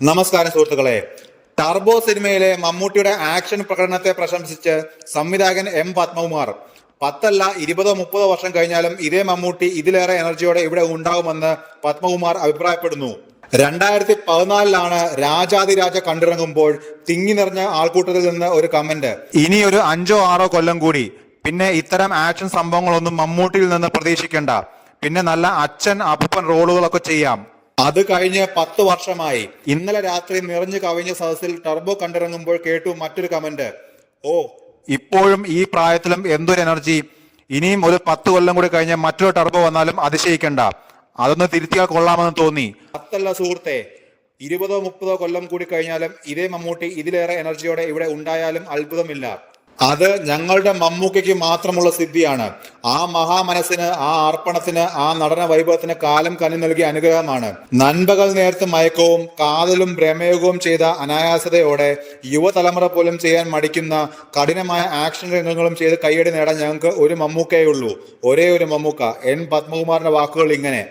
നമസ്കാരം സുഹൃത്തുക്കളെ. ടർബോ സിനിമയിലെ മമ്മൂട്ടിയുടെ ആക്ഷൻ പ്രകടനത്തെ പ്രശംസിച്ച് സംവിധായകൻ എം പത്മകുമാർ 10 അല്ല 20 30 വർഷം കഴിഞ്ഞാലും ഇതേ മമ്മൂട്ടി ഇതിലേറെ എനർജിയോടെ ഇവിടെ ഉണ്ടാകുമെന്ന് പത്മകുമാർ അഭിപ്രായപ്പെടുന്നു. 2014 രാജാതിരാജ കണ്ടിറങ്ങുമ്പോൾ തിങ്ങി നിറഞ്ഞ ആൾക്കൂട്ടത്തിൽ നിന്ന് ഒരു കമന്റ്, ഇനി ഒരു 5-6 കൊല്ലം കൂടി പിന്നെ ഇത്തരം ആക്ഷൻ സംഭവങ്ങളൊന്നും മമ്മൂട്ടിയിൽ നിന്ന് പ്രതീക്ഷിക്കേണ്ട, പിന്നെ നല്ല അച്ഛൻ അപ്പൂപ്പൻ റോളുകളൊക്കെ ചെയ്യാം. അത് കഴിഞ്ഞ് 10 വർഷമായി. ഇന്നലെ രാത്രി നിറഞ്ഞു കവിഞ്ഞ സദസ്സിൽ ടർബോ കണ്ടിറങ്ങുമ്പോൾ കേട്ടു മറ്റൊരു കമന്റ്, ഓ ഇപ്പോഴും ഈ പ്രായത്തിലും എന്തൊരു എനർജി, ഇനിയും ഒരു 10 കൊല്ലം കൂടി കഴിഞ്ഞ് മറ്റൊരു ടർബോ വന്നാലും അതിശയിക്കണ്ട, അതൊന്ന് തിരുത്തിയാൽ കൊള്ളാമെന്ന് തോന്നി. 10 അല്ല സുഹൃത്തെ, 20-30 കൊല്ലം കൂടി കഴിഞ്ഞാലും ഇതേ മമ്മൂട്ടി ഇതിലേറെ എനർജിയോടെ ഇവിടെ ഉണ്ടായാലും അത്ഭുതമില്ല. അത് ഞങ്ങളുടെ മമ്മൂക്കയ്ക്ക് മാത്രമുള്ള സിദ്ധിയാണ്. ആ മഹാമനസ്സിന്, ആ അർപ്പണത്തിന്, ആ നടന വൈഭവത്തിന് കാലം കനി നൽകിയ അനുഗ്രഹമാണ്. നൻപകൽ നേരത്ത് മയക്കവും കാതലും പ്രമേയവും ചെയ്ത അനായാസതയോടെ യുവതലമുറ പോലും ചെയ്യാൻ മടിക്കുന്ന കഠിനമായ ആക്ഷൻ രംഗങ്ങളും ചെയ്ത് കയ്യടി നേടാൻ ഞങ്ങൾക്ക് ഒരു മമ്മൂക്കയേ ഉള്ളൂ, ഒരേ ഒരു മമ്മൂക്ക. എൻ പത്മകുമാറിന്റെ വാക്കുകൾ ഇങ്ങനെ.